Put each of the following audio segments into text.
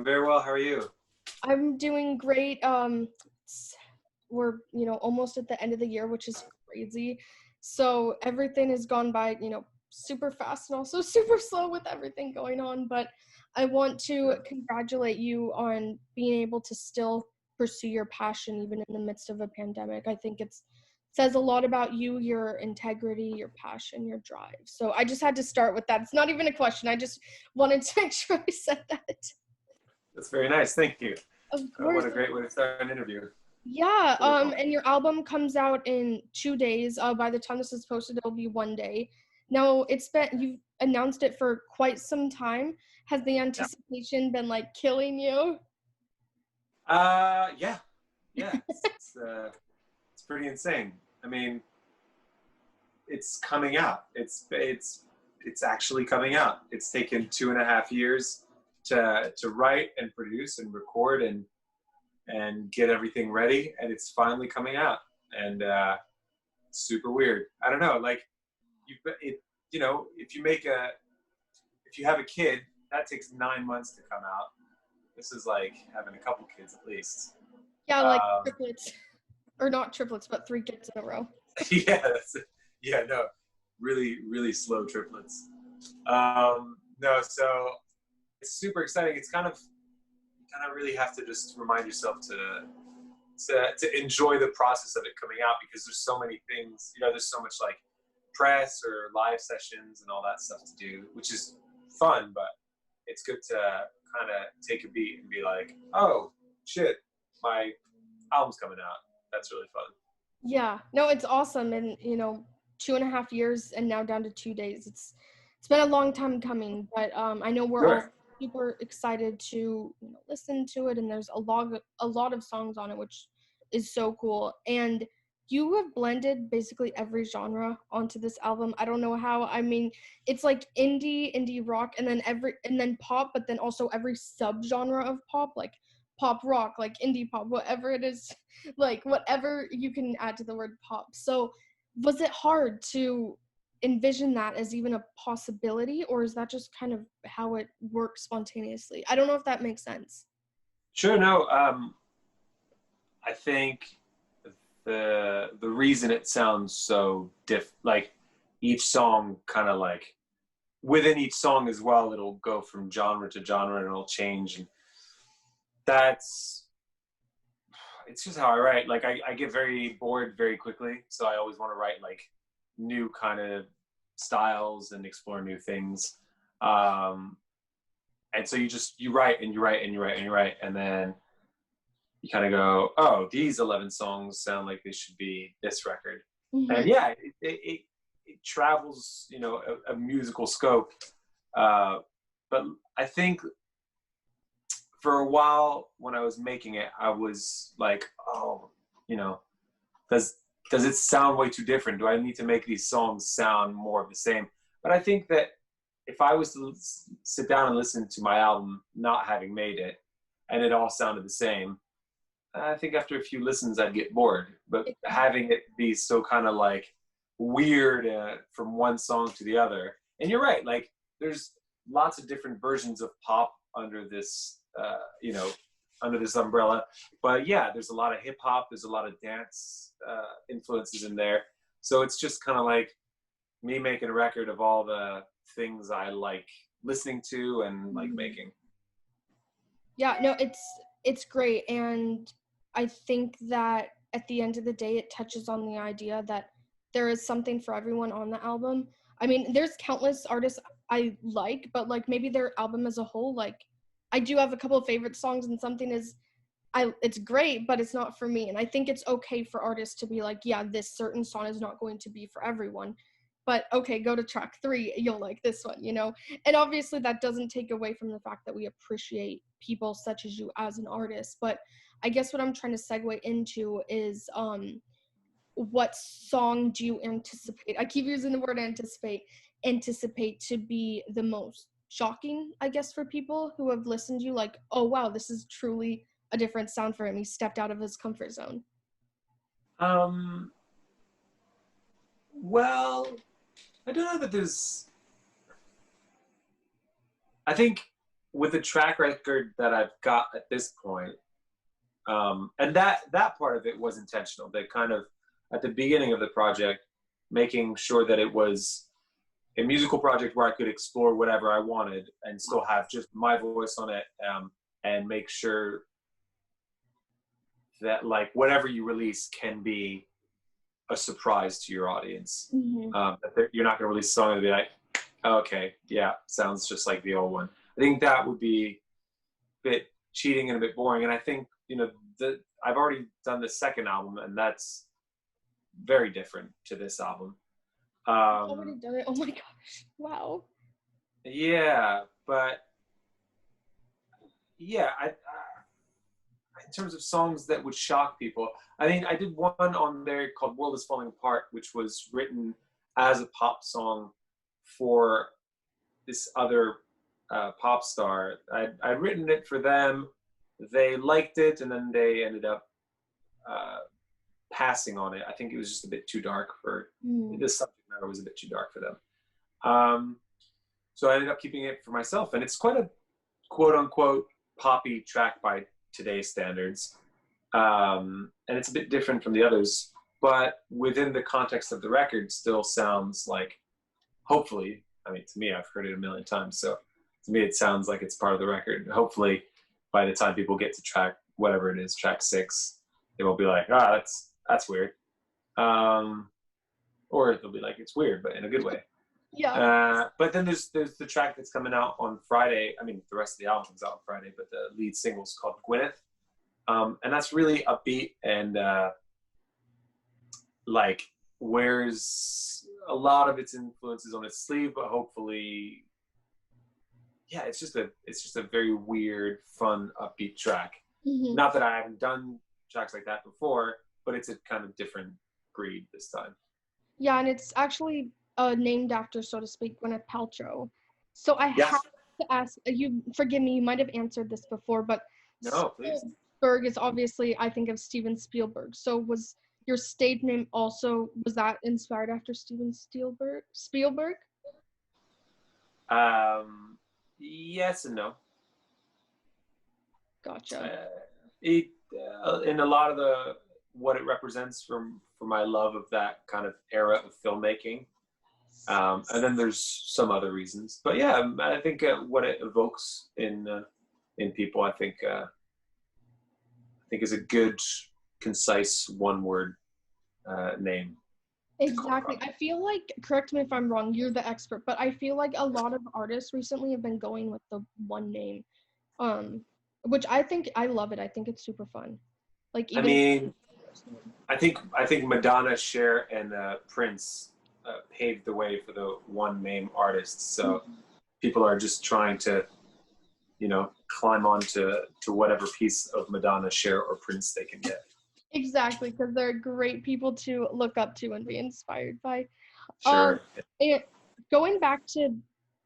very well. How are you? I'm doing great. We're, almost at the end of the year, which is crazy. So everything has gone by, super fast and also super slow with everything going on. But I want to congratulate you on being able to still pursue your passion even in the midst of a pandemic. I think it says a lot about you, your integrity, your passion, your drive. So I just had to start with that. It's not even a question. I just wanted to make sure I said that. That's very nice. Thank you. Of What course. a great way to start an interview. Yeah, Really cool. and your album comes out in 2 days. By the time this is posted, it'll be one day. Now, you've announced it for quite some time. Has the anticipation been like killing you? Yeah, yeah. It's pretty insane. I mean, it's coming out. It's actually coming out. It's taken 2.5 years to write and produce and record and get everything ready, and it's finally coming out. And super weird. I don't know. Like if you have a kid, that takes 9 months to come out. This is like having a couple kids at least. Yeah, like triplets, or not triplets, but 3 kids in a row. No, really, really slow triplets. No, so it's super exciting. It's kind of really have to just remind yourself to enjoy the process of it coming out, because there's so many things. There's so much like press or live sessions and all that stuff to do, which is fun, but it's good to kind of take a beat and be like, oh shit, my album's coming out. That's really fun. Yeah, no, it's awesome. And 2.5 years and now down to 2 days. It's been a long time coming, but I know we're all super excited to listen to it, and there's a lot of songs on it, which is so cool. And you have blended basically every genre onto this album. I don't know how. I mean, it's like indie rock, and then pop, but then also every subgenre of pop, like pop rock, like indie pop, whatever it is, like whatever you can add to the word pop. So was it hard to envision that as even a possibility, or is that just kind of how it works spontaneously? I don't know if that makes sense. Sure. No. I think the reason it sounds so like each song kind of like within each song as well, it'll go from genre to genre and it'll change, and it's just how I write. Like I get very bored very quickly, so I always want to write like new kind of styles and explore new things. And so you write and you write and you write and you write, and then you kind of go, oh, these 11 songs sound like they should be this record. Mm-hmm. And yeah, it travels, a musical scope. But I think for a while when I was making it, I was like, oh, does it sound way too different? Do I need to make these songs sound more of the same? But I think that if I was to sit down and listen to my album, not having made it, and it all sounded the same, I think after a few listens, I'd get bored. But having it be so kind of like weird from one song to the other. And you're right, like there's lots of different versions of pop under this, under this umbrella. But yeah, there's a lot of hip hop, there's a lot of dance influences in there. So it's just kind of like me making a record of all the things I like listening to and like making. Yeah, no, it's great. And I think that at the end of the day, it touches on the idea that there is something for everyone on the album. I mean, there's countless artists I like, but like maybe their album as a whole, like I do have a couple of favorite songs, and something it's great, but it's not for me. And I think it's okay for artists to be like, yeah, this certain song is not going to be for everyone, but okay, go to track 3, you'll like this one, And obviously that doesn't take away from the fact that we appreciate people such as you as an artist. But I guess what I'm trying to segue into is what song do you anticipate? I keep using the word anticipate to be the most shocking, I guess, for people who have listened to you, like, oh wow, this is truly a different sound for him. He stepped out of his comfort zone. Well, I don't know that I think with the track record that I've got at this point, and that part of it was intentional. That kind of at the beginning of the project, making sure that it was a musical project where I could explore whatever I wanted and still have just my voice on it, and make sure that like whatever you release can be a surprise to your audience. That you're not going to release a song and be like, okay, yeah, sounds just like the old one. I think that would be a bit cheating and a bit boring. And I think, I've already done the second album, and that's very different to this album. I've already done it. Oh my gosh. Wow. Yeah, but yeah, in terms of songs that would shock people, I mean, I did one on there called World is Falling Apart, which was written as a pop song for this other pop star. I'd written it for them. They liked it, and then they ended up passing on it. I think it was just a bit too dark for the subject matter was a bit too dark for them. So I ended up keeping it for myself, and it's quite a quote unquote poppy track by today's standards, and it's a bit different from the others, but within the context of the record, still sounds like, hopefully, I mean, to me, I've heard it a million times, so to me, it sounds like it's part of the record. Hopefully, by the time people get to track whatever it is, track 6, they won't be like, that's weird, or they'll be like, it's weird, but in a good way. Yeah. But then there's the track that's coming out on Friday. I mean, the rest of the album comes out on Friday, but the lead single's called Gwyneth. And that's really upbeat and like wears a lot of its influences on its sleeve, but hopefully, yeah, it's just a very weird, fun, upbeat track. Not that I haven't done tracks like that before, but it's a kind of different breed this time. Yeah, and it's actually named after, so to speak, Gwyneth Paltrow. So I Yes. have to ask, you forgive me, you might have answered this before, but No, please. Spielberg is obviously, I think of Steven Spielberg. So was your stage name also, was that inspired after Steven Spielberg? Yes and no. Gotcha. In a lot of what it represents for my love of that kind of era of filmmaking. And then there's some other reasons, but yeah, I think what it evokes in people, I think is a good, concise, one-word name. Exactly. I feel like, correct me if I'm wrong, you're the expert, but I feel like a lot of artists recently have been going with the one name, which I love it. I think it's super fun. Like, even I think Madonna, Cher, and Prince paved the way for the one name artists. So people are just trying to, climb on to whatever piece of Madonna, Cher, or Prince they can get. Exactly, because they're great people to look up to and be inspired by. Sure. And going back to,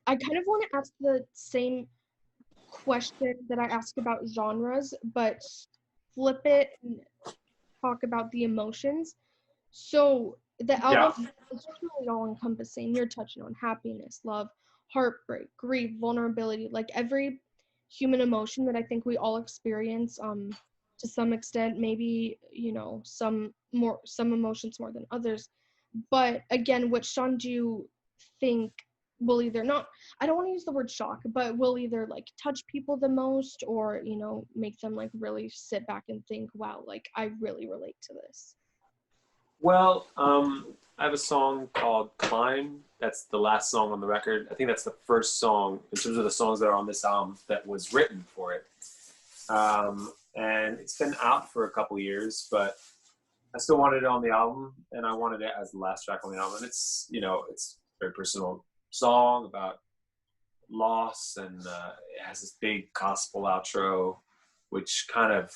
I kind of want to ask the same question that I ask about genres, but flip it and talk about the emotions. So the album is truly all encompassing. You're touching on happiness, love, heartbreak, grief, vulnerability, like every human emotion that I think we all experience to some extent, maybe, some emotions more than others. But again, which song do you think will either not, I don't want to use the word shock, but will either like touch people the most or, make them like really sit back and think, wow, like I really relate to this? Well, I have a song called Climb. That's the last song on the record. I think that's the first song in terms of the songs that are on this album that was written for it. And it's been out for a couple years, but I still wanted it on the album, and I wanted it as the last track on the album. And it's, it's a very personal song about loss, and it has this big gospel outro, which kind of,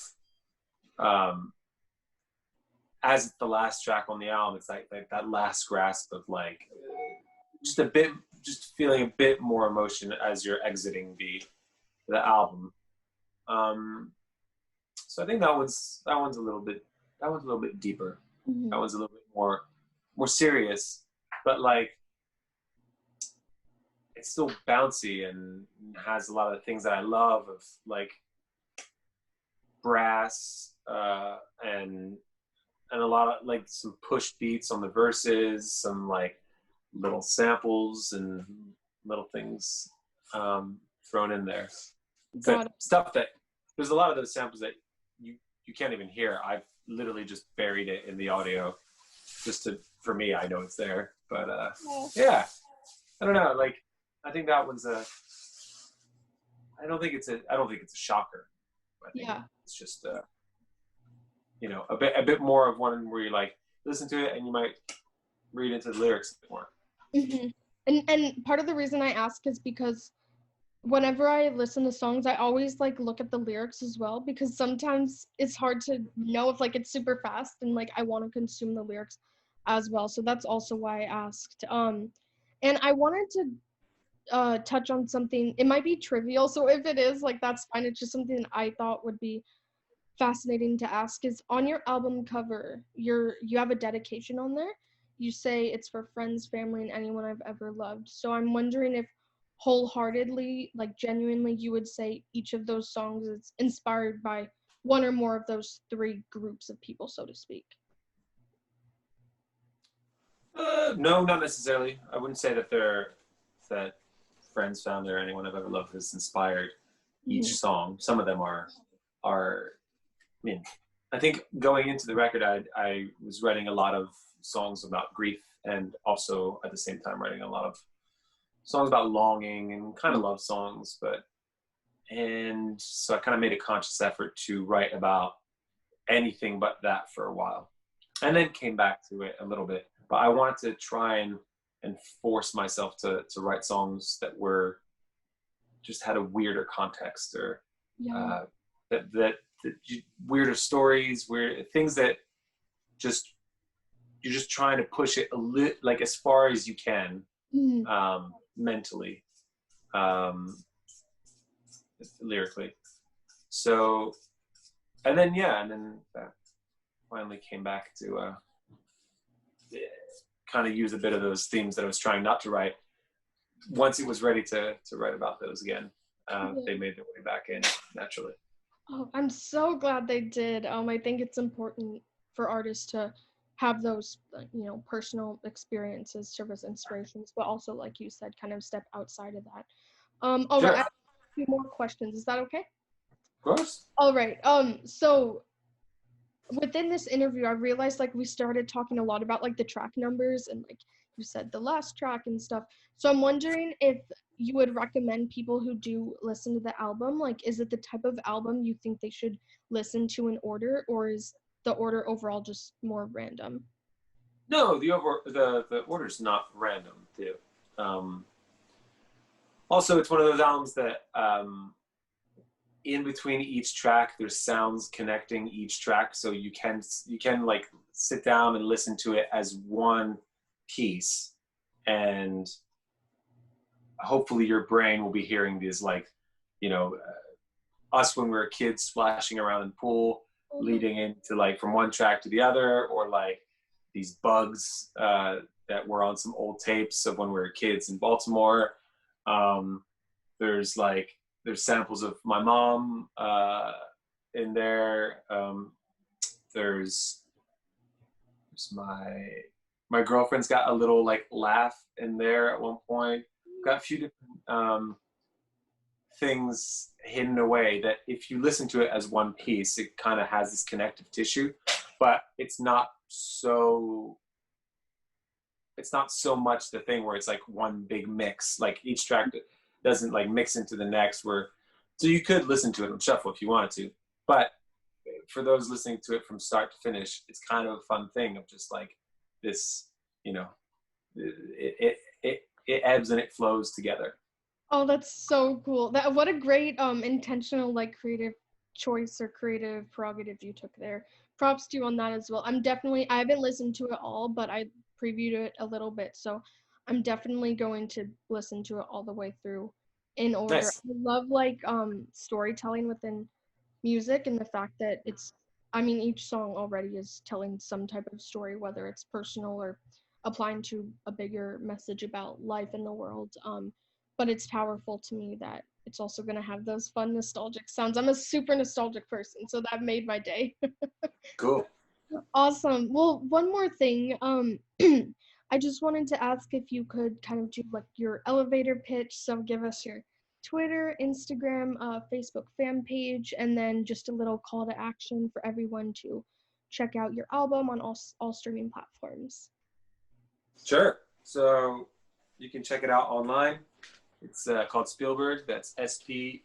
as the last track on the album, it's like that last grasp of like just feeling a bit more emotion as you're exiting the album. So I think that one's a little bit deeper. That one's a little bit more serious, but like it's still bouncy and has a lot of the things that I love of like brass and a lot of like some push beats on the verses, some like little samples and little things thrown in there. Got But it. stuff that there's a lot of those samples that you can't even hear. I've literally just buried it in the audio just to, for me, I know it's there. But yeah, I don't know. Like, I think that one's I don't think it's a shocker. I think it's just you know, a bit more of one where you like listen to it and you might read into the lyrics a bit more. Mm-hmm. And part of the reason I ask is because whenever I listen to songs, I always like look at the lyrics as well, because sometimes it's hard to know if like it's super fast and like I want to consume the lyrics as well. So that's also why I asked. And I wanted to touch on something. It might be trivial, so if it is, like that's fine. It's just something that I thought would be fascinating to ask. Is on your album cover, you have a dedication on there. You say it's for friends, family, and anyone I've ever loved. So I'm wondering if wholeheartedly, like genuinely, you would say each of those songs is inspired by one or more of those three groups of people, so to speak. No, not necessarily. I wouldn't say that friends, family, or anyone I've ever loved has inspired each Mm-hmm. song. Some of them are. I mean, I think going into the record, I was writing a lot of songs about grief, and also at the same time writing a lot of songs about longing and kind of love songs. And so I kind of made a conscious effort to write about anything but that for a while, and then came back to it a little bit. But I wanted to try and force myself to write songs that were just had a weirder context, or Yeah. that weirder stories, weird things that just you're just trying to push it a little, like as far as you can, Mm-hmm. mentally, um, lyrically. So, and then yeah, and then that finally came back to kind of use a bit of those themes that I was trying not to write. Once it was ready to write about those again, they made their way back in naturally. Oh, I'm so glad they did. I think it's important for artists to have those, personal experiences serve as inspirations, but also, like you said, kind of step outside of that. All right, Sure, I of have a few more questions. Is that okay? course. All right. So within this interview, I realized like we started talking a lot about like the track numbers and like you said the last track and stuff. So I'm wondering if you would recommend people who do listen to the album, like is it the type of album you think they should listen to in order, or is the order overall just more random? No, the order's not random too. Um, Also, it's one of those albums that in between each track, there's sounds connecting each track, so you can like sit down and listen to it as one piece, and hopefully your brain will be hearing these like, you know, us when we were kids splashing around in the pool, Mhm. leading into like from one track to the other, or like these bugs that were on some old tapes of when we were kids in Baltimore. Um, there's like there's samples of my mom in there. There's there's my girlfriend's got a little like laugh in there at one point. Got a few different things hidden away that if you listen to it as one piece, it kind of has this connective tissue, but it's not so much the thing where it's like one big mix. Like each track doesn't like mix into the next. Where so you could listen to it on shuffle if you wanted to, but for those listening to it from start to finish, it's kind of a fun thing of just like this, you know, it ebbs and it flows together. Oh, that's so cool. That what a great intentional like creative choice or creative prerogative you took there. Props to you on that as well. I haven't listened to it all, but I previewed it a little bit, so I'm definitely going to listen to it all the way through in order. Nice. I love like storytelling within music, and the fact that I mean each song already is telling some type of story, whether it's personal or applying to a bigger message about life in the world. but it's powerful to me that it's also going to have those fun nostalgic sounds. I'm a super nostalgic person, so that made my day. Cool. Awesome. Well, one more thing. I just wanted to ask if you could kind of do like your elevator pitch. So give us your Twitter, Instagram, Facebook fan page, and then just a little call to action for everyone to check out your album on all streaming platforms. Sure. So you can check it out online. It's called Speelburg. That's Speelburg.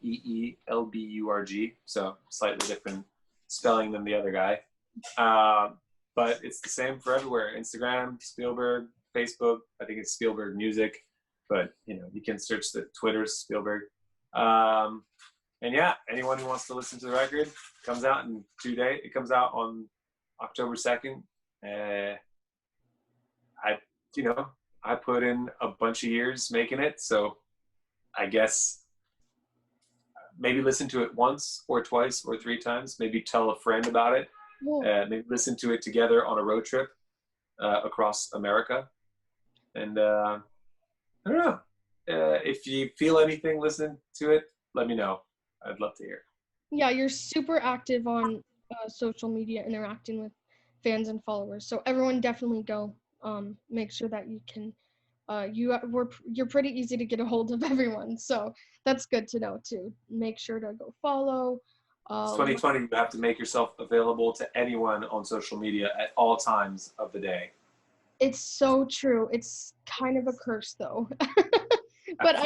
So slightly different spelling than the other guy. But it's the same for everywhere. Instagram, Speelburg, Facebook. I think it's Speelburg Music. But, you can search the Twitter's Speelburg. And yeah, anyone who wants to listen to the record, comes out in 2 days. It comes out on October 2nd. I put in a bunch of years making it, so I guess maybe listen to it once or twice or 3 times. Maybe tell a friend about it. Maybe listen to it together on a road trip across America. And I don't know. If you feel anything, listen to it. Let me know. I'd love to hear. Yeah, you're super active on social media, interacting with fans and followers. So everyone definitely go. Make sure that you can. You're pretty easy to get a hold of everyone, so that's good to know too. Make sure to go follow. It's 2020. You have to make yourself available to anyone on social media at all times of the day. It's so true. It's kind of a curse though. But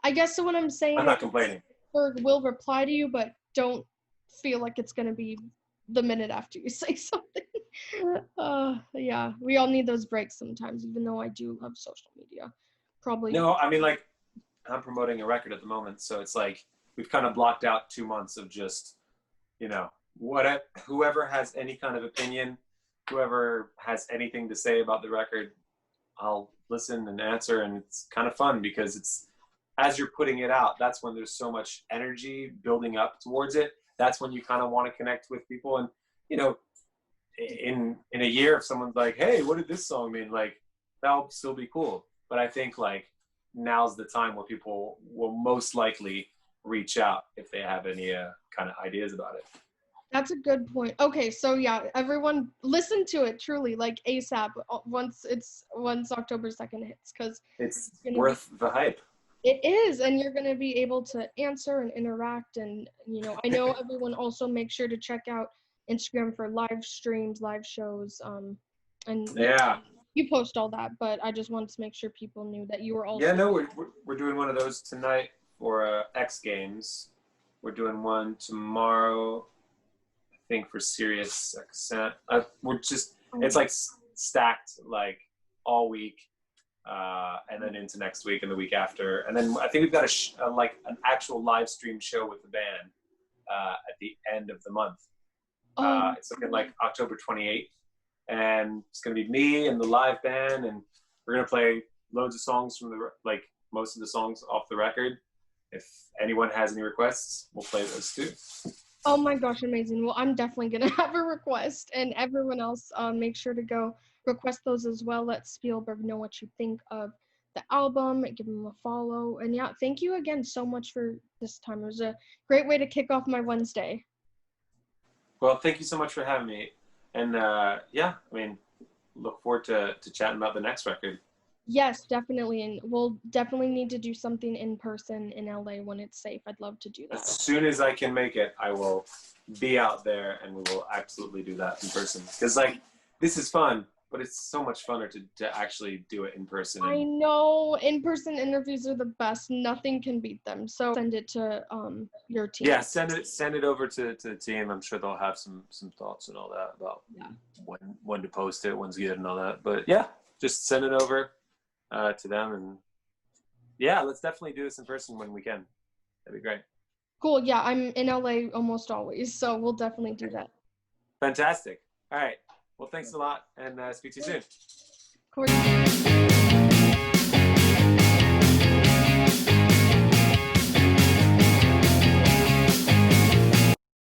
I guess so what I'm saying, I'm not complaining. Will reply to you, but don't feel like it's going to be the minute after you say something. Yeah, we all need those breaks sometimes, even though I do love social media. Probably. No, I mean, like, I'm promoting a record at the moment, so it's like we've kind of blocked out 2 months of just, whoever has any kind of opinion, whoever has anything to say about the record, I'll listen and answer, and it's kind of fun because it's, as you're putting it out, that's when there's so much energy building up towards it. That's when you kind of want to connect with people. And, in a year, if someone's like, hey, what did this song mean? Like, that'll still be cool. But I think, like, now's the time where people will most likely reach out if they have any kind of ideas about it. That's a good point. Okay, so yeah, everyone listen to it truly, like ASAP, once October 2nd hits, because it's worth the hype. It is, and you're going to be able to answer and interact, and I know everyone also make sure to check out Instagram for live streams, live shows, and yeah, you post all that, but I just wanted to make sure people knew that you were also. Yeah, no, we're doing one of those tonight for X Games. We're doing one tomorrow, I think, for Sirius XM. It's like stacked like all week, and then into next week and the week after, and then I think we've got like an actual live stream show with the band at the end of the month. It's looking like October 28th, and it's gonna be me and the live band, and we're gonna play loads of songs from most of the songs off the record. If anyone has any requests, we'll play those too. Oh my gosh, amazing. Well, I'm definitely going to have a request, and everyone else, make sure to go request those as well. Let Speelburg know what you think of the album, give them a follow. And yeah, thank you again so much for this time. It was a great way to kick off my Wednesday. Well, thank you so much for having me. And look forward to chatting about the next record. Yes, definitely. And we'll definitely need to do something in person in LA when it's safe. I'd love to do that. As soon as I can make it, I will be out there, and we will absolutely do that in person. Because, this is fun, but it's so much funner to actually do it in person. I know. In-person interviews are the best. Nothing can beat them. So send it to your team. Yeah, send it over to the team. I'm sure they'll have some thoughts and all that about when to post it, when's good and all that. But yeah, just send it over to them, and yeah, let's definitely do this in person when we can. That'd be great. Cool. Yeah, I'm in LA almost always, so we'll definitely do that. Fantastic. All right. Well, thanks a lot, and speak to you soon. Cool.